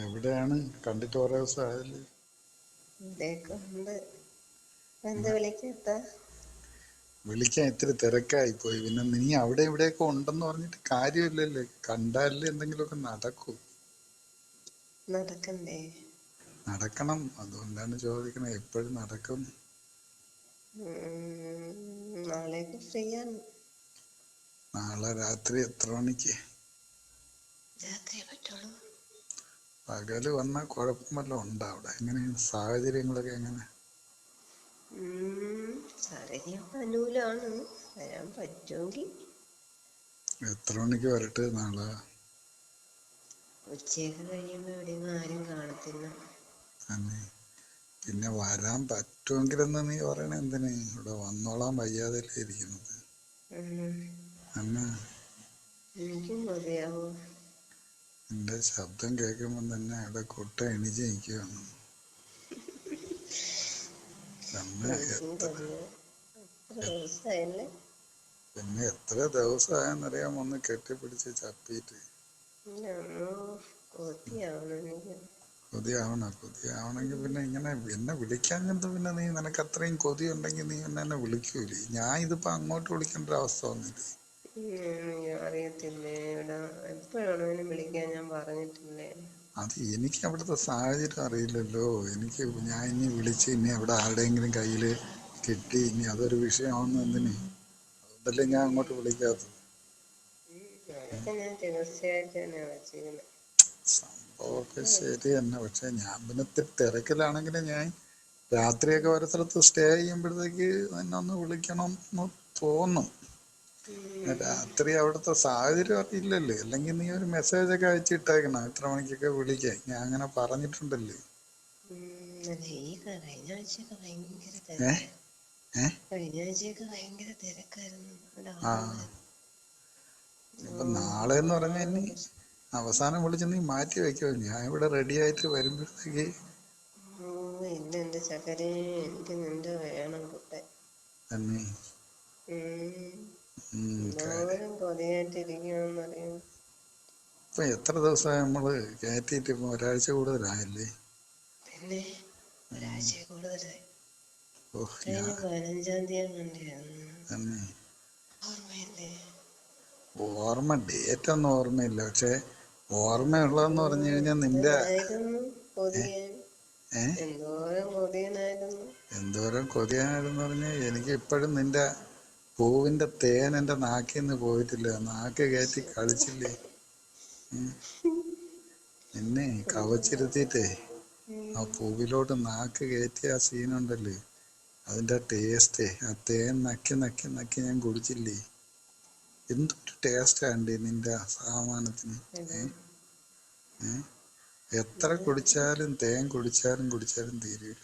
എവിടെയാണ്? കണ്ടിട്ട് കുറേ ദിവസമായല്ലേ? ഇവിടെയൊക്കെ ഉണ്ട്. എന്താ വിളിക്കാത്ത? വിളിക്കാൻ ഇത്തിരി തിരക്കായിപ്പോയി. പിന്നെ നീ അവിടെ ഇവിടെയൊക്കെ ഉണ്ടെന്ന് പറഞ്ഞിട്ട് കാര്യമില്ലല്ലേ. കണ്ടാലല്ലേ എന്തെങ്കിലുമൊക്കെ നടക്കൂ. നടക്കണ്ടേ? നടക്കണം. അതുകൊണ്ടാണ് ചോദിക്കണത്, എപ്പോഴും നടക്കും. നാളെയൊക്കെ ഫ്രീയാണ്. നാളെ രാത്രി എത്ര മണിക്ക്? രാത്രിയെ പറ്റുള്ളൂ. പകല് വന്നാൽ കുഴപ്പം വല്ലതും ഉണ്ടോ അവിടെ? എങ്ങനെയാണ് സാഹചര്യങ്ങളൊക്കെ? എങ്ങനെ സാഹചര്യം അനുകൂലമാണ്. വരാൻ പറ്റുമെങ്കിൽ. എത്ര മണിക്ക് വരട്ടെ നാളെ? ഉച്ചയൊക്കെ കഴിയുമ്പോൾ എവിടെയെങ്കിലും ആരും കാണത്തില്ല. തന്നെ. പിന്നെ വരാൻ പറ്റുമെങ്കിലെന്ന് നീ പറയണ എന്തിന്? ഇവിടെ വന്നോളാൻ വയ്യാതല്ലേ ഇരിക്കുന്നത്. അന്ന എനിക്കും മതിയാവോ? നിന്റെ ശബ്ദം കേൾക്കുമ്പോൾ തന്നെ അവിടെ കൊട്ട എണിച്ച് നിൽക്കുകയാണ്. പിന്നെ എത്ര ദിവസമായെന്നറിയാം ഒന്ന് കെട്ടിപ്പിടിച്ച് ചപ്പിയിട്ട്. കൊതിയാവണമെങ്കിൽ പിന്നെ ഇങ്ങനെ എന്നെ വിളിക്കാൻ എന്ത്? പിന്നെ നീ നിനക്ക് അത്രയും കൊതി ഉണ്ടെങ്കിൽ നീ എന്നെ വിളിക്കൂലേ? ഞാൻ ഇതിപ്പോ അങ്ങോട്ട് വിളിക്കേണ്ട അവസ്ഥ വന്നില്ലേ? അറിയത്തില്ലേ, ഇവിടെ എപ്പോഴാണ് വിളിക്കാൻ ഞാൻ പറഞ്ഞിട്ടില്ലേ? അത് എനിക്ക് അവിടുത്തെ സാഹചര്യം അറിയില്ലല്ലോ. ഞാൻ ഇനി വിളിച്ച് ഇനി അവിടെ ആരുടെയെങ്കിലും കയ്യിൽ കിട്ടി ഇനി അതൊരു വിഷയമാവുന്ന എന്തിന്? അതുകൊണ്ടല്ലേ ഞാൻ അങ്ങോട്ട് വിളിക്കാത്തത്. ഞാൻ തീർച്ചയായിട്ടും തന്നെ വെച്ചിരുന്നു. സംഭവമൊക്കെ ശരി തന്നെ. പക്ഷെ ഞാൻ പിന്നെ തിരക്കിലാണെങ്കിൽ ഞാൻ രാത്രിയൊക്കെ ഒരു സ്ഥലത്ത് സ്റ്റേ ചെയ്യുമ്പോഴത്തേക്ക് എന്നെ ഒന്ന് വിളിക്കണം എന്ന് തോന്നും. രാത്രി അവിടുത്തെ സാഹചര്യം അറിയില്ലല്ലേ. അല്ലെങ്കിൽ നീ ഒരു മെസ്സേജൊക്കെ അയച്ചിട്ടേക്കണം, ഇത്ര മണിക്കൊക്കെ വിളിക്കാൻ. ഞാൻ അങ്ങനെ പറഞ്ഞിട്ടുണ്ടല്ലേ. ആ ഇപ്പൊ നാളെ എന്ന് പറഞ്ഞാൽ ഇനി അവസാനം വിളിച്ച് നീ മാറ്റി വെക്കോ? ഞാൻ ഇവിടെ റെഡി ആയിട്ട് വരുമ്പോഴത്തേക്ക്. ഇല്ല എന്റെ ചക്കരെ, എനിക്ക് നിന്റെ വേണം കുട്ടെ. തന്നെ കൊതിയായിട്ടിരിക്കുകയെന്നറിയാം. ഇപ്പൊ എത്ര ദിവസമായി നമ്മള് കയറ്റിയിട്ട്? ഇപ്പൊ ഒരാഴ്ച കൂടുതലായല്ലേ? പിന്നെ ഒരാഴ്ച കൂടുതലായി. 15-ാം തീയതി തന്നെ. ഓർമ്മയില്ലേ? ഓർമ്മ ഡേറ്റ് ഒന്നും ഓർമ്മയില്ല. പക്ഷെ ഓർമ്മയുള്ളതെന്ന് പറഞ്ഞു കഴിഞ്ഞാൽ നിന്റെ എന്തോരം കൊതിയാനായിരുന്നു പറഞ്ഞാൽ എനിക്ക് ഇപ്പോഴും നിന്റെ പൂവിന്റെ തേൻ എന്റെ നാക്കിൽ നിന്ന് പോയിട്ടില്ല. നാക്ക് കയറ്റി കളിച്ചില്ലേ എന്നെ കവച്ചിരുത്തിയിട്ടേ. ആ പൂവിലോട്ട് നാക്ക് കയറ്റിയ ആ സീനുണ്ടല്ലേ, അതിന്റെ ടേസ്റ്റ്, ആ തേൻ നക്കി നക്കി നക്കി ഞാൻ കുടിച്ചില്ലേ. എന്തൊരു ടേസ്റ്റാണ്ട് നിന്റെ സാമാനത്തിന്. എത്ര കുടിച്ചാലും തേൻ കുടിച്ചാലും തീരില്ല.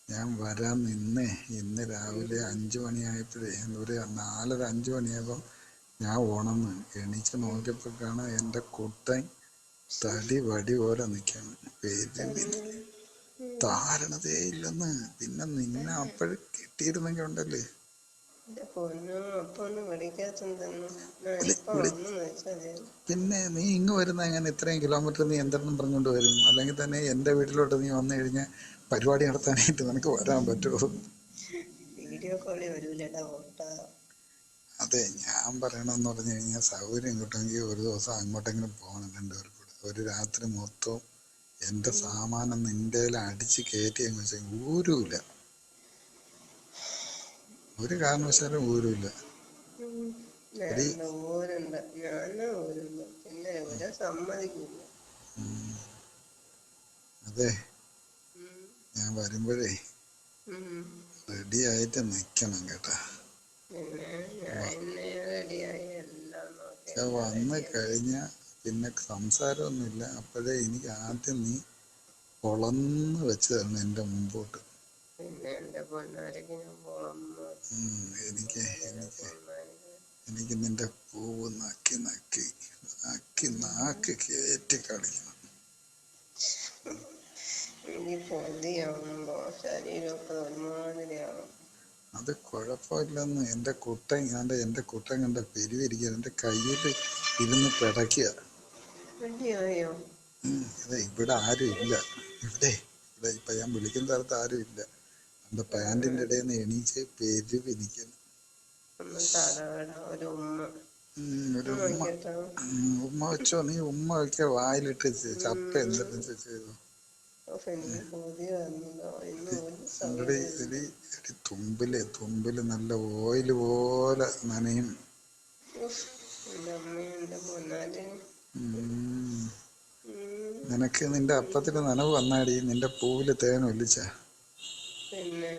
ഞാൻ വരാൻ നിന്നേ. ഇന്ന് രാവിലെ 5 മണിയായപ്പോഴേ, ഒരു 4-5 മണിയായപ്പോൾ ഞാൻ ഉണർന്ന് എണീച്ച് നോക്കിയപ്പോഴാണ് എൻ്റെ കുട്ടൻ തടി വടി പോലെ നിൽക്കാണ്. താരണതേ ഇല്ലെന്ന്. പിന്നെ നിന്നെ അപ്പോഴും കിട്ടിയിരുന്നെങ്കിൽ ഉണ്ടല്ലേ. പിന്നെ നീ ഇങ്ങ് വരുന്ന എങ്ങനെ? ഇത്രയും കിലോമീറ്റർ നീ എന്തെണ്ണം പറഞ്ഞുകൊണ്ട് വരും? അല്ലെങ്കിൽ തന്നെ എൻ്റെ വീട്ടിലോട്ട് നീ വന്നു കഴിഞ്ഞാൽ പരിപാടി നടത്താനായിട്ട് നിനക്ക് വരാൻ പറ്റുമോ? അതെ, ഞാൻ പറയണമെന്ന് പറഞ്ഞു കഴിഞ്ഞാൽ സൗകര്യം കിട്ടുമെങ്കിൽ ഒരു ദിവസം അങ്ങോട്ടെങ്കിലും പോകണം രണ്ടുപേർക്കും കൂടെ. ഒരു രാത്രി മൊത്തം എൻ്റെ സാമാനം നിൻ്റെ അടിച്ച് കയറ്റിയെന്ന് വെച്ചാൽ ഊരൂല. ഒരു കാരണവശാലും ഊരൂല. അതെ, ഞാൻ വരുമ്പോഴേ റെഡി ആയിട്ട് നിക്കണം കേട്ടാ. വന്ന് കഴിഞ്ഞ പിന്നെ സംസാരമൊന്നുമില്ല. അപ്പോഴേ എനിക്ക് ആദ്യം നീ പൊളന്ന് വെച്ച് തരണം എൻ്റെ മുമ്പോട്ട്. എനിക്ക് നിന്റെ പൂവ് നക്കി നക്കി നക്കി നാക്ക് കയറ്റി കളിക്കണം. അത് കുഴപ്പമില്ലെന്ന്. എൻ്റെ കുട്ടൻ കണ്ട പെരുവിരിക്കുക, എൻ്റെ കയ്യിൽ ഇരുന്ന് പിടയ്ക്കുക. റെഡിയായോ? അതെ, ഇവിടെ ആരും ഇല്ല. ഇവിടെ ഇവിടെ ഇപ്പൊ ഞാൻ വിളിക്കുന്ന സ്ഥലത്ത് ആരും ഇല്ല. എൻ്റെ പാൻറ്റിൻ്റെ ഇടയിൽ നിന്ന് എണീച്ച് പെരുവിരിക്കുന്നു. ഒന്ന് തടവട ഒരു ഉമ്മ ഒരു ഉമ്മ. നോക്കിട്ടോ. ഉമ്മ വെച്ചോ, നീ ഉമ്മ വെക്കോ, വായിലിട്ട് ചപ്പ എന്തെങ്കിലും ചെയ്തു. എനിക്ക് കൊതി വന്നതോ ഇന്ന് ഒരു എടി സമയം. എടി എടി തുമ്പില് നല്ല ഓയില് പോലെ നനയും. എൻ്റെ അമ്മ എൻ്റെ പൊന്നാല്. നിനക്ക് നിന്റെ അപ്പത്തിന് നനവ് വന്നാടി, നിന്റെ പൂവില് തേൻ ഒലിച്ച. പിന്നെ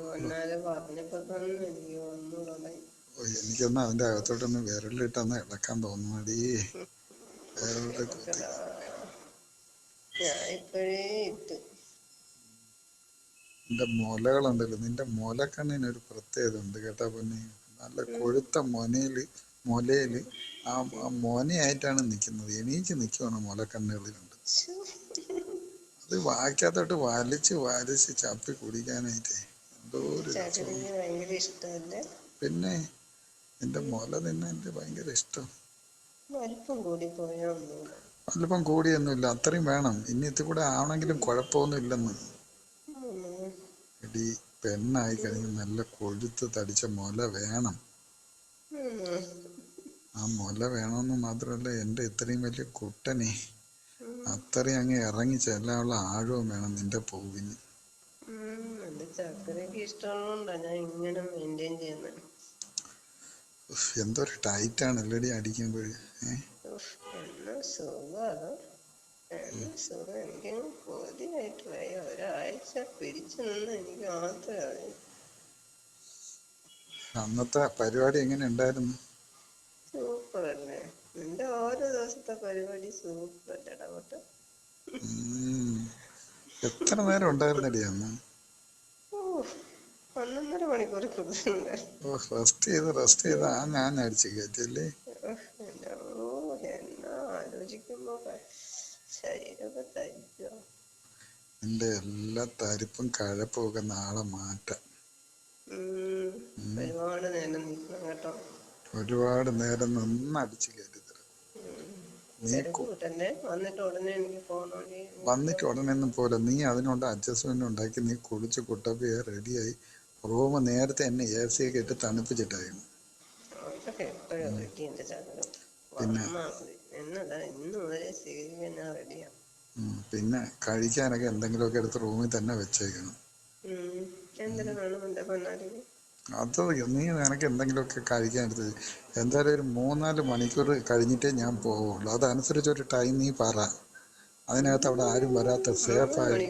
പൊന്നാല് പറഞ്ഞപ്പോ തന്നെ എനിക്ക് വന്നു തുടങ്ങി. എനിക്കൊന്ന് അതിന്റെ അകത്തോട്ടൊന്ന് വിരലിട്ടൊന്ന് ഇളക്കാൻ തോന്നുന്നടി. വിരലിട്ട് കുത്തി. ഞാൻ ഇപ്പോഴേ ഇട്ട്. നിന്റെ മുലകളുണ്ടല്ലോ, നിന്റെ മുലക്കണ്ണിനൊരു പ്രത്യേകത ഉണ്ട് കേട്ടാ പൊന്നെ. നല്ല കൊഴുത്ത മുലയില് ആ മൊനയായിട്ടാണ് നിൽക്കുന്നത്. എണീച്ച് നിൽക്കുവാണ് മുലക്കണ്ണുകളിലുണ്ട്. അത് വായിക്കാത്തോട്ട് വലിച്ച് ചപ്പി കുടിക്കാനായിട്ടേ എന്തോ ഒരു ഭയങ്കര ഇഷ്ടമല്ലേ. പിന്നെ എന്റെ മുല നിന്നെ എനിക്ക് ഭയങ്കര ഇഷ്ടം. വലിപ്പം കൂടി പോയാ ഒന്നുമില്ല. വലിപ്പം കൂടിയൊന്നുമില്ല, അത്രയും വേണം. ഇനി ഇത് കൂടെ ആവണമെങ്കിലും കുഴപ്പമൊന്നും ഇല്ലെന്ന്. എടി, പെണ്ണായി കഴിഞ്ഞ് നല്ല കൊഴുത്ത് തടിച്ച മുല വേണം. ആ മുല വേണമെന്ന് മാത്രമല്ല, എൻ്റെ ഇത്രയും വലിയ കുട്ടനെ അത്രയും അങ്ങ് ഇറങ്ങി ചെല്ലാനുള്ള ആഴവും വേണം നിന്റെ പൂവിന്. എന്റെ ചക്കരക്ക് ഇഷ്ടമുള്ളതുകൊണ്ടാ ഞാൻ ഇങ്ങനെ മെയിൻറ്റെയിൻ ചെയ്യുന്നത്. എന്തൊരു ടൈറ്റാണ് എല്ലടി അടിക്കുമ്പോൾ. എന്നാ സുഖം. എനിക്കങ്ങ് കൊതിയായിട്ട് വയ്യ. ഒരാഴ്ച പിടിച്ചു നിന്ന് എനിക്ക് മാത്രമേ. അന്നത്തെ പരിപാടി എങ്ങനെ ഉണ്ടായിരുന്നു? സൂപ്പർ അല്ലേ? നിന്റെ ഓരോ ദിവസത്തെ പരിപാടി സൂപ്പർ അല്ലേടാ കോട്ടെ. എത്ര നേരം ഉണ്ടായിരുന്നടി അന്ന്? 1.5 മണിക്കൂർ റെസ്റ്റ് ചെയ്ത് ഞാൻ അടിച്ചു കയറ്റല്ലേ. എന്നാ ആലോചിക്കുമ്പോ ശരീരമൊക്കെ തരിച്ചോ. നിന്റെ എല്ലാ തരിപ്പും കഴപ്പും ഒക്കെ നാളെ മാറ്റാം. ഒരുപാട് നേരം നിൽക്കണം കേട്ടോ. ഒരുപാട് നേരം നിന്ന് അടിച്ചു കയറ്റി തരാം. വന്നിട്ട് ഉടനെ ഒന്നും പോലെ നീ അതിനോട് അഡ്ജസ്റ്റ്മെന്റ് ഉണ്ടാക്കി നീ കുളിച്ച് കുട്ടപ്പി റെഡിയായി റൂം നേരത്തെ എന്നെ AC ഒക്കെ ഇട്ട് തണുപ്പിച്ചിട്ടായിരുന്നു. പിന്നെ കഴിക്കാനൊക്കെ എന്തെങ്കിലുമൊക്കെ എടുത്ത് റൂമിൽ തന്നെ വെച്ചേക്കണം. അത് നീ നിനക്ക് എന്തെങ്കിലുമൊക്കെ കഴിക്കാൻ എടുത്ത് എന്തായാലും ഒരു 3-4 മണിക്കൂർ കഴിഞ്ഞിട്ടേ ഞാൻ പോവുള്ളൂ. അതനുസരിച്ചൊരു ടൈം നീ പറ. അതിനകത്ത് അവിടെ ആരും വരാത്ത സേഫായിട്ട്.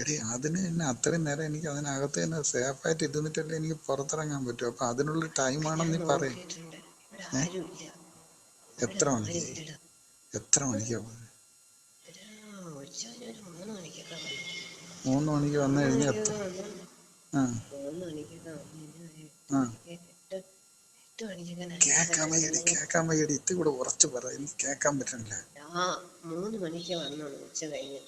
എടി, അതിന് തന്നെ അത്രയും നേരം എനിക്ക് അതിനകത്ത് തന്നെ സേഫായിട്ട് ഇരുന്നിട്ടല്ലേ എനിക്ക് പുറത്തിറങ്ങാൻ പറ്റും. അപ്പൊ അതിനുള്ള ടൈമാണെന്ന് നീ പറയും. എത്ര മണിക്കാ പോയത്? 3 മണിക്ക് വന്നു കഴിഞ്ഞാൽ കേക്കാൻ വയ്യടി. ഇത്തി കൂടെ ഉറച്ചു പറ, എനിക്ക് കേക്കാൻ പറ്റണില്ല. 3 മണിക്ക് വന്നു ഉച്ച കഴിഞ്ഞ്.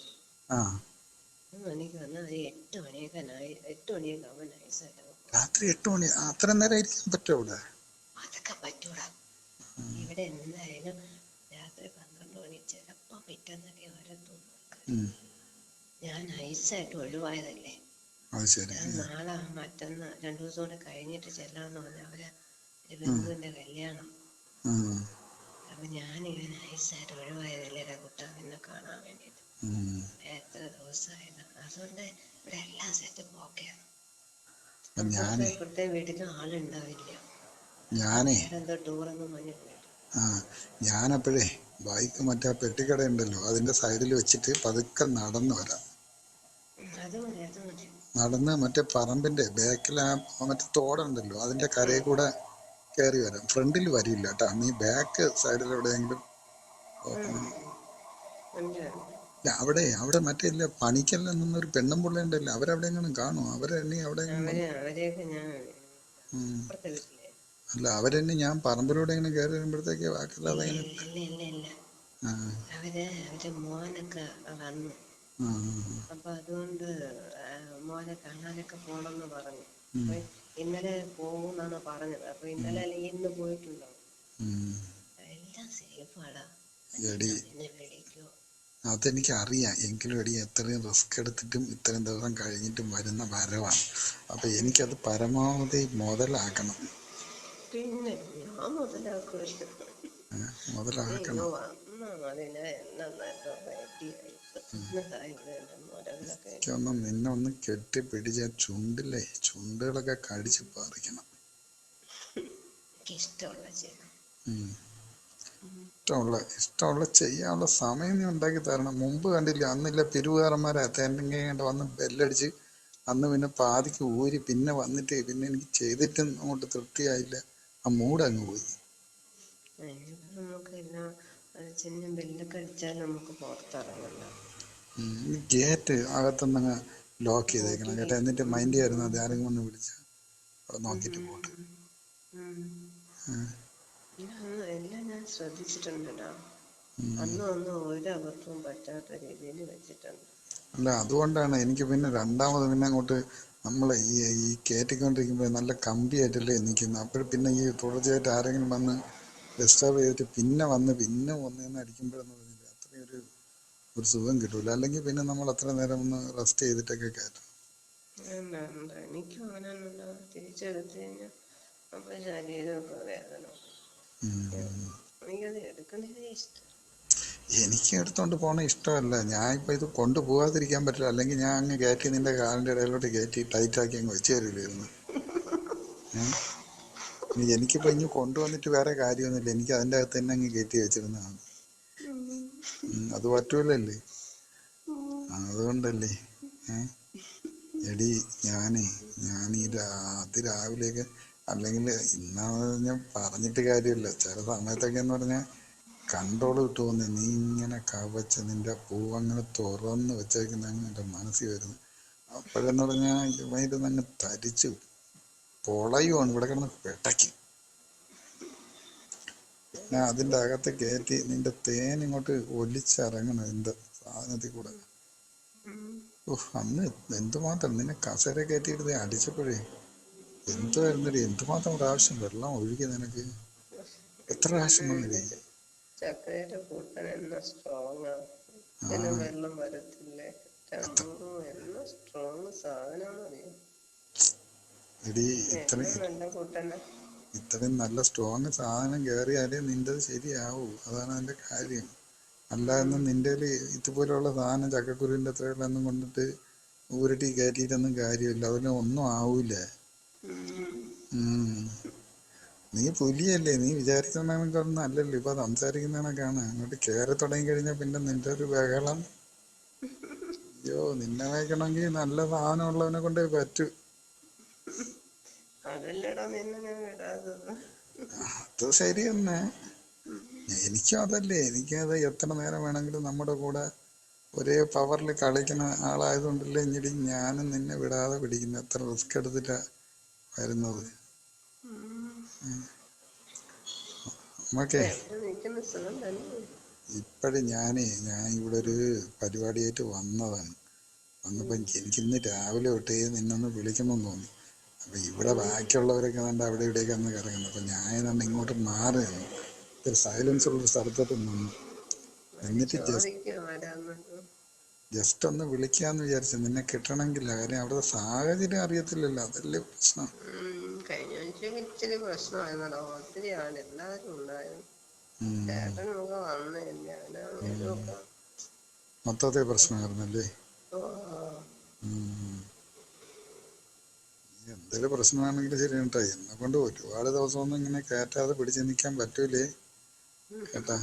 3 മണിക്ക് വന്നാൽ 8 മണിയൊക്കെ 8 മണിയൊക്കെ ആവുമ്പോൾ നൈസായിട്ട്. രാത്രി 8 മണി? അത്ര നേരം ഇരിക്കാൻ പറ്റുമോ ഇവിടെ? അതൊക്കെ പറ്റൂടാ ഇവിടെ. എന്തായാലും രാത്രി 12 മണി, ചിലപ്പോ പിറ്റേന്നൊക്കെ വരത്തുള്ളൂ. ഞാൻ നൈസായിട്ട് ഒഴിവായതല്ലേ. ഞാൻ നാളെ മറ്റന്നാ 2 ദിവസം കൂടെ കഴിഞ്ഞിട്ട് ചെല്ലാന്ന് പറഞ്ഞ അവരെ ബന്ധുവിന്റെ കല്യാണം. അപ്പൊ ഞാനിങ്ങനെ നൈസായിട്ട് ഒഴിവായതല്ലേ കുട്ട നിന്നെ കാണാൻ വേണ്ടിട്ട്. എത്ര ദിവസമായത്. അതുകൊണ്ട് ഇവിടെ എല്ലാം സെറ്റപ്പ് ഓക്കെയാണ്. ഇപ്പോഴത്തെ വീട്ടിലും ആളുണ്ടാവില്ല. എന്തോ ടൂറൊന്നും പറഞ്ഞിട്ടില്ല. ഞാനപ്പോഴേ ബൈക്ക് മറ്റേ പെട്ടിക്കട ഉണ്ടല്ലോ, അതിന്റെ സൈഡിൽ വെച്ചിട്ട് പതുക്കെ നടന്നു വരാം. നടന്ന് മറ്റേ പറമ്പിന്റെ ബാക്കിൽ മറ്റേ തോടുണ്ടല്ലോ, അതിന്റെ കരയിൽ കൂടെ കയറി വരാം. ഫ്രണ്ടിൽ വരില്ല കേട്ടാ. നീ ബാക്ക് സൈഡിൽ എവിടെയെങ്കിലും അവിടെ മറ്റേ ഇല്ല പണിക്കെല്ലാം നിന്നൊരു പെണ്ണും പിള്ളേണ്ടല്ലോ, അവരെവിടെയെങ്കിലും കാണുമോ? അവരെന്നെ അവിടെ അല്ല, അവരെന്നെ ഞാൻ പറമ്പിലൂടെ ഇങ്ങനെ കയറി വരുമ്പോഴത്തേക്ക് ബാക്കിയുള്ള അവര് മോനൊക്കെ വന്നു. ആ, അപ്പൊ അതുകൊണ്ട് മോനെ കാണാനൊക്കെ പോണെന്ന് പറഞ്ഞു. ഉം, അപ്പൊ ഇന്നലെ പോകുന്നാണ് പറഞ്ഞത്. അപ്പൊ ഇന്നലെ അല്ലെങ്കിൽ ഇന്ന് പോയിട്ടുണ്ടോ? ഉം. എല്ലാം സേഫാടാ. എടി ഞാൻ നിന്നെ വിളിക്കോ? അതെനിക്ക് അറിയാം, എങ്കിലും എടി എത്രയും റിസ്ക് എടുത്തിട്ടും ഇത്രയും ദിവസം കഴിഞ്ഞിട്ടും വരുന്ന വരവാണ്. അപ്പൊ എനിക്കത് പരമാവധി മുതലാക്കണം. പിന്നെ ഞാൻ മുതലാക്കുമല്ലോ. നീ മുതലാക്കണം. വന്നാ മതി, ഞാൻ എന്നൊക്കെ റെഡിയായിട്ട് എന്നതായിട്ട് എൻ്റെ മുരകളൊക്കെ. എനിക്കൊന്ന് നിന്നെ ഒന്ന് കെട്ടിപ്പിടിച്ച ചുണ്ടില്ലേ, ചുണ്ടുകളൊക്കെ കടിച്ച് പറിക്കണം. എനിക്ക് ഇഷ്ടമുള്ള ചെയ്യണം. ഉം. ഇഷ്ടമുള്ള ചെയ്യാനുള്ള സമയം നീ ഉണ്ടാക്കി തരണം. മുമ്പ് കണ്ടില്ല, അന്നില്ല പിരിവുകാരന്മാരെ തേങ്ങ വന്ന് ബെല്ലടിച്ച് അന്ന് പിന്നെ പാതിക്ക് ഊരി പിന്നെ വന്നിട്ട് പിന്നെ എനിക്ക് ചെയ്തിട്ടും അങ്ങോട്ട് തൃപ്തിയായില്ല. ആ മൂഡ് അങ്ങ് പോയി. നമുക്ക് എല്ലാം ചെന്നും ബെല്ലൊക്കെ അടിച്ചാൽ നമുക്ക് പുറത്തിറങ്ങണ്ട. ഗേറ്റ് അകത്തുനിന്ന് ലോക്ക് ചെയ്തേക്കണം കേട്ടോ. നോക്കിയില്ലേ? എന്നിട്ട് മൈൻഡ് ചെയ്യായിരുന്നു അത് ആരെങ്കിലും ഒന്ന് വിളിച്ചാൽ അവിടെ നോക്കിയിട്ട് പോട്ടെ. എല്ലാം ഞാൻ ശ്രദ്ധിച്ചിട്ടുണ്ടല്ലോ. ഉം. അന്നും ഒരബദ്ധവും പറ്റാത്ത രീതിയിൽ വെച്ചിട്ടുണ്ട്. അല്ല, അതുകൊണ്ടാണ് എനിക്ക് പിന്നെ രണ്ടാമത് പിന്നെ അങ്ങോട്ട് നമ്മൾ ഈ കയറ്റിക്കൊണ്ടിരിക്കുമ്പോൾ നല്ല കമ്പിയായിട്ടല്ലേ നിൽക്കുന്നത്. അപ്പോൾ പിന്നെ ഈ തുടർച്ചയായിട്ട് ആരെങ്കിലും വന്ന് ഡിസ്റ്റർബ് ചെയ്തിട്ട് പിന്നെ വന്ന് അടിക്കുമ്പോഴെന്ന് പറഞ്ഞില്ല അത്രയും ഒരു സുഖം കിട്ടൂല. അല്ലെങ്കിൽ പിന്നെ നമ്മൾ അത്ര നേരം ഒന്ന് റെസ്റ്റ് ചെയ്തിട്ടൊക്കെ കയറ്റണം. എനിക്കും അങ്ങനെയൊന്നുമില്ല. തിരിച്ചെടുത്ത് കഴിഞ്ഞാൽ അപ്പൊ ശരീരമൊക്കെ വേദന. എനിക്കത് എടുക്കുന്നതേ ഇഷ്ടം. എനിക്ക് എടുത്തോണ്ട് പോകണ ഇഷ്ടമല്ല. ഞാൻ ഇപ്പം ഇത് കൊണ്ടുപോകാതിരിക്കാൻ പറ്റില്ല. അല്ലെങ്കിൽ ഞാൻ അങ്ങ് കയറ്റി നിന്റെ കാലിൻ്റെ ഇടയിലോട്ട് കയറ്റി ടൈറ്റാക്കി അങ്ങ് വെച്ച് തരില്ലായിരുന്നു. എനിക്കിപ്പോൾ ഇനി കൊണ്ടുവന്നിട്ട് വേറെ കാര്യമൊന്നുമില്ല. എനിക്ക് അതിൻ്റെ അകത്ത് തന്നെ അങ്ങ് കയറ്റി വെച്ചിരുന്നതാണ്. അത് പറ്റൂലല്ലേ. അതുകൊണ്ടല്ലേ. എടി ഞാൻ ഈ അതിരാവിലെയൊക്കെ, അല്ലെങ്കിൽ ഇന്നാന്ന് ഞാൻ പറഞ്ഞിട്ട് കാര്യമില്ല, ചില സമയത്തൊക്കെ എന്ന് പറഞ്ഞാൽ കൺട്രോൾ വിട്ടു പോകുന്നേ. നീ ഇങ്ങനെ കവച്ച് നിന്റെ പൂവങ്ങനെ തുറന്ന് വെച്ചേക്കുന്നതാണ് എൻ്റെ മനസ്സിൽ വരുന്നത്. അപ്പോഴെന്ന് പറഞ്ഞാൽ ഇവയിരുന്ന് അങ്ങ് തരിച്ചു പൊളയുവാണ്, ഇവിടെ കിടന്ന് പെട്ടയ്ക്ക്. പിന്നെ അതിൻ്റെ അകത്ത് കയറ്റി നിന്റെ തേൻ ഇങ്ങോട്ട് ഒലിച്ചിറങ്ങണം എൻ്റെ സാധനത്തിൽ കൂടെ. അന്ന് എന്തുമാത്രം നിന്നെ കസേര കയറ്റിയിരുന്നേ അടിച്ചപ്പോഴേ എന്തുവായിരുന്നടി, എന്തുമാത്രം പ്രാവശ്യം വെള്ളം ഒഴുകി നിനക്ക്. എത്ര പ്രാവശ്യം വന്നില്ലേ. ചക്കയുടെ കൂട്ടൻ എന്ന സ്ട്രോങ് വെള്ളം വരത്തില്ലേ. എന്ന സ്ട്രോങ് സാധനമാണെന്നറിയാം. എടി നല്ല കൂട്ടന. ഇത്രയും നല്ല സ്ട്രോങ് സാധനം കയറിയാലേ നിൻ്റെത് ശരിയാവൂ. അതാണ് അതിൻ്റെ കാര്യം. അല്ലാതെ നിൻ്റെ ഇതുപോലെയുള്ള സാധനം ചക്കക്കുരുവിൻ്റെ അത്രയുള്ളൊന്നും കൊണ്ടിട്ട് ഊരട്ടി കയറ്റിയിട്ടൊന്നും കാര്യമില്ല. അതിന് ഒന്നും ആവൂല. നീ പുലിയല്ലേ, നീ വിചാരിക്കുന്നതൊന്നും അല്ലല്ലോ ഇപ്പൊ സംസാരിക്കുന്നതൊക്കെയാണ്. അങ്ങോട്ട് കയറി തുടങ്ങി കഴിഞ്ഞാൽ പിന്നെ നിന്റെ ഒരു ബഹളം. അയ്യോ, നിന്നെ വയ്ക്കണമെങ്കിൽ നല്ല സാധനം ഉള്ളവനെ കൊണ്ടേ പറ്റൂ. അത് ശരി തന്നെ. എനിക്കും അതല്ലേ, എനിക്കത് എത്ര നേരം വേണമെങ്കിലും നമ്മുടെ കൂടെ ഒരേ പവറിൽ കളിക്കുന്ന ആളായതുകൊണ്ടല്ലേ ഇനി ഞാനും നിന്നെ വിടാതെ പിടിക്കുന്നത്. എത്ര റിസ്ക് എടുത്തിട്ടാ വരുന്നത്. നമുക്കേ ഇപ്പോഴും ഞാൻ ഇവിടെ ഒരു പരിപാടിയായിട്ട് വന്നതാണ്. വന്നപ്പോൾ എനിക്കിന്ന് രാവിലെ തൊട്ടേ നിന്നൊന്ന് വിളിക്കണമെന്ന് തോന്നി. അപ്പം ഇവിടെ ബാക്കിയുള്ളവരൊക്കെ കണ്ട് അവിടെ ഇവിടെയൊക്കെ ഒന്ന് കിടക്കുന്നത്. അപ്പം ഞാൻ ഇങ്ങോട്ട് മാറി നിന്നു, ഒരു സൈലൻസ് ഉള്ളൊരു സ്ഥലത്തോട്ട് നിന്നു. എന്നിട്ട് ജസ്റ്റ് ഒന്ന് വിളിക്കാന്ന് വിചാരിച്ചു, നിന്നെ കിട്ടണമെങ്കില്ല. കാര്യം അവിടുത്തെ സാഹചര്യം അറിയത്തില്ലല്ലോ, അതല്ലേ പ്രശ്നം. കഴിഞ്ഞ ആഴ്ച ഇച്ചിരി പ്രശ്നമായിരുന്നല്ലോ. ഒത്തിരി ആള് എല്ലാവരും ഉണ്ടായിരുന്നു. ചേട്ടനൊക്കെ വന്നില്ല. മൊത്തത്തെ പ്രശ്നമായിരുന്നല്ലേ. എന്തെങ്കിലും പ്രശ്നമാണെങ്കിലും ശരി കേട്ടോ. എന്നെ കൊണ്ട് ഒരുപാട് ദിവസമൊന്നും ഇങ്ങനെ കയറ്റാതെ പിടിച്ച് നിൽക്കാൻ പറ്റൂലേ കേട്ടാ.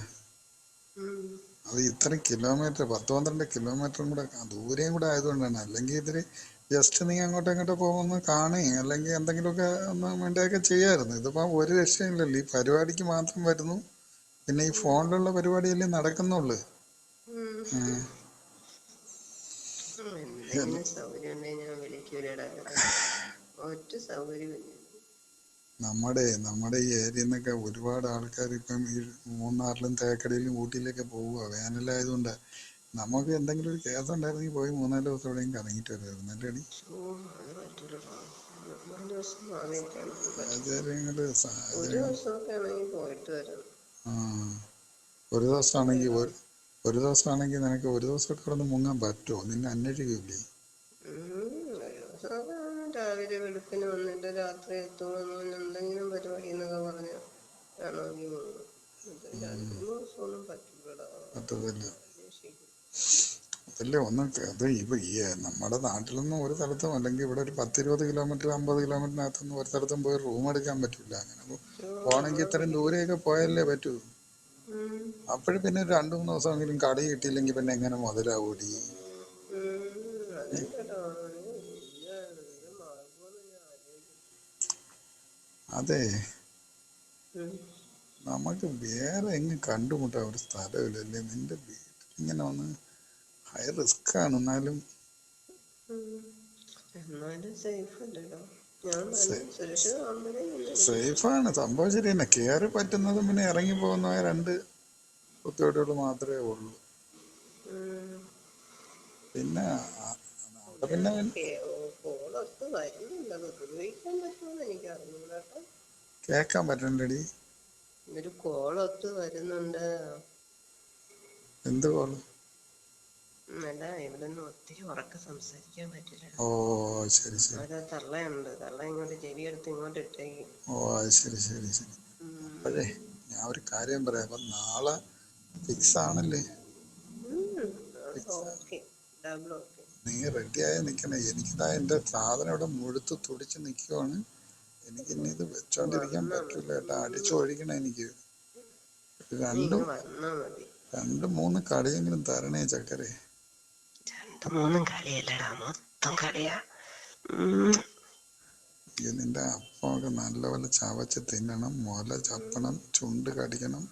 അത് ഇത്രയും കിലോമീറ്റർ, 10-12 കിലോമീറ്ററും കൂടെ ദൂരെയും കൂടെ ആയതുകൊണ്ടാണ്. അല്ലെങ്കിൽ ഇതിൽ ജസ്റ്റ് നീ അങ്ങോട്ടും ഇങ്ങോട്ടും പോകുന്ന കാണുകയും അല്ലെങ്കിൽ എന്തെങ്കിലുമൊക്കെ ഒന്ന് വേണ്ടിയൊക്കെ ചെയ്യാമായിരുന്നു. ഇതിപ്പം ഒരു രക്ഷയില്ലല്ലോ. ഈ പരിപാടിക്ക് മാത്രം വരുന്നു, പിന്നെ ഈ ഫോണിലുള്ള പരിപാടിയല്ലേ നടക്കുന്നുള്ളു. നമ്മുടെ ഈ ഏരിയയിൽ നിന്നൊക്കെ ഒരുപാട് ആൾക്കാർ ഇപ്പം ഈ മൂന്നാറിലും തേക്കടിയിലും ഊട്ടിയിലൊക്കെ പോവുക വേനലായതുകൊണ്ട്. നമുക്ക് എന്തെങ്കിലും ഒരു കേസ് ഉണ്ടായിരുന്നെങ്കിൽ പോയി 3-4 ദിവസം എവിടെയും കറങ്ങിയിട്ട് വരുമായിരുന്നു അല്ലേടി. അത് പറ്റൂലടാ. 3 ദിവസം വാങ്ങിക്കാനും പറ്റില്ല. സാഹചര്യങ്ങള് ഒരു സാഹചര്യങ്ങൾ ദിവസമൊക്കെ ആണെങ്കിൽ പോയിട്ട് വരാം. ആ ഒരു ദിവസമാണെങ്കിൽ ഒരു ദിവസമാണെങ്കിൽ നിനക്ക് ഒരു ദിവസമൊക്കെ കിടന്ന് മുങ്ങാൻ പറ്റുമോ? നിന്നെ അന്വേഷിക്കില്ലേ? ഒരു ദിവസമൊക്കെ രാവിലെ വെളുപ്പിന് വന്നിട്ട് രാത്രി എത്തുമെന്ന് എന്തെങ്കിലും പരിപാടി എന്നൊക്കെ പറഞ്ഞ് വേണമെങ്കിൽ പോകും. 2-3 ദിവസമൊന്നും പറ്റൂലടാ. പറ്റത്തില്ല. അന്വേഷിക്കും. അതല്ലേ ഒന്ന് അത് ഈ നമ്മുടെ നാട്ടിലൊന്നും ഒരു സ്ഥലത്തും അല്ലെങ്കിൽ ഇവിടെ ഒരു 10-20 കിലോമീറ്റർ 50 കിലോമീറ്ററിനകത്തൊന്നും ഒരു സ്ഥലത്തും പോയി റൂം എടുക്കാൻ പറ്റില്ല. അങ്ങനെ പോകണമെങ്കിൽ ഇത്രയും ദൂരെയൊക്കെ പോയാലേ പറ്റൂ. അപ്പോഴും പിന്നെ 2-3 ദിവസമെങ്കിലും കട കിട്ടിയില്ലെങ്കിൽ പിന്നെ എങ്ങനെ മുതലാവൂടി? അതെ, നമുക്ക് വേറെ എങ്ങും കണ്ടുമുട്ടാൻ ഒരു സ്ഥലമില്ലല്ലേ. നിന്റെ വീട്ടിൽ ഇങ്ങനെ വന്ന് ഹൈ റിസ്ക് ആണ്. എന്നാലും സേഫാണ് സംഭവം. ശരി തന്നെ. കയറി പറ്റുന്നതും പിന്നെ ഇറങ്ങി പോകുന്ന 2 കുത്തിവെട്ടുകൾ മാത്രമേ ഉള്ളൂ. പിന്നെ അവിടെ പിന്നെ കേക്കാൻ പറ്റണ്ടടി. ഒരു കോളൊത്ത് വരുന്നുണ്ട്. എന്ത് കോള്? ഇവിടുന്ന് ഒത്തിരി ഉറക്കെ സംസാരിക്കാൻ പറ്റില്ല. ഓ ശരി ശരി. അവിടെ തള്ളയുണ്ട്. തള്ള ഇങ്ങോട്ട് ചെവി എടുത്ത് ഇങ്ങോട്ട് ഇട്ടേക്കും. ഓ അത് ശരി ശരി ശരി. അപ്പോഴേ ഞാൻ ഒരു കാര്യം പറയാം. അപ്പൊ നാളെ ഫിക്സ് ആണല്ലേ? നീ റെഡിയായി നിൽക്കണേ. എനിക്കിതാ എൻ്റെ സാധനം ഇവിടെ മുഴുത്ത് തുടിച്ച് നിൽക്കുവാണ്. എനിക്ക് ഇനി ഇത് വെച്ചോണ്ടിരിക്കാൻ പറ്റൂല കേട്ടോ. അടിച്ചൊഴിക്കണം എനിക്ക്. 2-3 കളിയെങ്കിലും തരണേ ചക്കരെ. 2-3 കളിയല്ലടാ, മൊത്തം കളിയാ. നിന്റെ അപ്പമൊക്കെ നല്ലപോലെ ചവച്ച് തിന്നണം. മുല ചപ്പണം, ചുണ്ട് കടിക്കണം.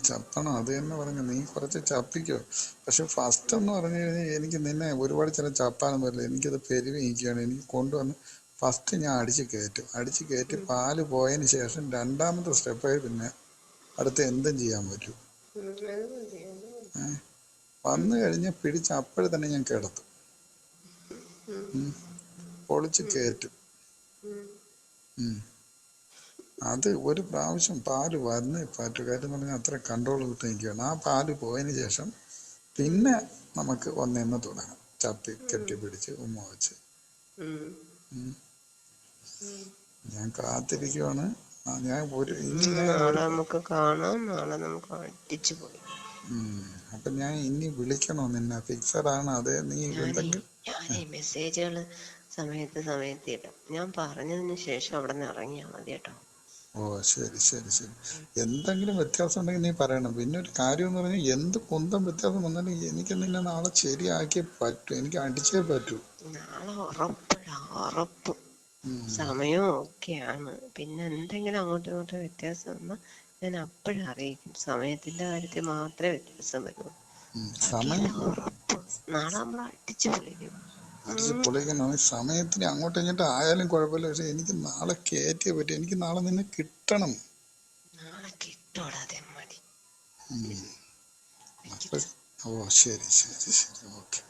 ചപ്പണം. അത് തന്നെ പറഞ്ഞു. നീ കുറച്ച് ചപ്പിക്കോ. പക്ഷെ ഫസ്റ്റ് എന്ന് പറഞ്ഞു കഴിഞ്ഞാൽ എനിക്ക് നിന്നെ ഒരുപാട് ചില ചപ്പാനൊന്നും പറ്റില്ല. എനിക്കത് പെരുവിക്കുകയാണ്. എനിക്ക് കൊണ്ടുവന്ന് ഫസ്റ്റ് ഞാൻ അടിച്ച് കയറ്റി പാല് പോയതിന് ശേഷം 2ാമത്തെ സ്റ്റെപ്പായി പിന്നെ അടുത്ത് എന്തും ചെയ്യാൻ പറ്റും. വന്നു കഴിഞ്ഞാൽ പിടിച്ച് അപ്പോഴെ തന്നെ ഞാൻ കിടത്തും. പൊളിച്ച് കയറ്റും. അത് ഒരു പ്രാവശ്യം പാല് വന്ന് പറ്റു. കാര്യം എന്ന് പറഞ്ഞാൽ അത്ര കൺട്രോൾ കിട്ടി നിൽക്കുകയാണ്. ആ പാല് പോയതിന് ശേഷം പിന്നെ നമുക്ക് ഒന്നെന്ന് തുടങ്ങാം. ചപ്പി കെട്ടിപ്പിടിച്ച് ഉമ്മ വെച്ച്. ഞാൻ കാത്തിരിക്കുവാണ്. നാളെ നമുക്ക് കാണാം. നാളെ നമുക്ക് അടിച്ചു പോയി. അപ്പൊ ഞാൻ ഇനി വിളിക്കണോ നിന്നെ? ഫിക്സഡ് ആണ്? അതെ നീ എന്തെങ്കിലും മെസ്സേജുകള് സമയത്ത് ഇടാം. ഞാൻ പറഞ്ഞതിന് ശേഷം അവിടെ നിന്ന് ഇറങ്ങിയാൽ മതി കേട്ടോ. ഓ ശരി ശരി ശരി. എന്തെങ്കിലും വ്യത്യാസം ഉണ്ടെങ്കിൽ നീ പറയണം. പിന്നെ ഒരു കാര്യം എന്ന് പറഞ്ഞാൽ എന്ത് കുന്തം വ്യത്യാസം വന്നാലും എനിക്ക് നിന്നെ നാളെ ശരിയാക്കിയേ പറ്റൂ. എനിക്ക് അടിച്ചേ പറ്റൂ. നാളെ ഉറപ്പ്. സമയവും ഒക്കെയാണ്. പിന്നെ എന്തെങ്കിലും അങ്ങോട്ടും ഇങ്ങോട്ടും വ്യത്യാസം വന്നാൽ ഞാൻ അപ്പോഴും അറിയിക്കും. സമയത്തിന്റെ കാര്യത്തിൽ മാത്രമേ വ്യത്യാസം വരുള്ളൂ. ഉറപ്പ്. നാളെ നമ്മൾ അടിച്ചു പൊളിക്കണം. സമയത്തിന് അങ്ങോട്ടും ഇങ്ങോട്ടും ആയാലും കുഴപ്പമില്ല. പക്ഷെ എനിക്ക് നാളെ കയറ്റിയേ പറ്റും. എനിക്ക് നാളെ നിന്നെ കിട്ടണം. നാളെ കിട്ടോടാതെ മടി. ഓ ശരി ശരി ശരി. ഓക്കെ.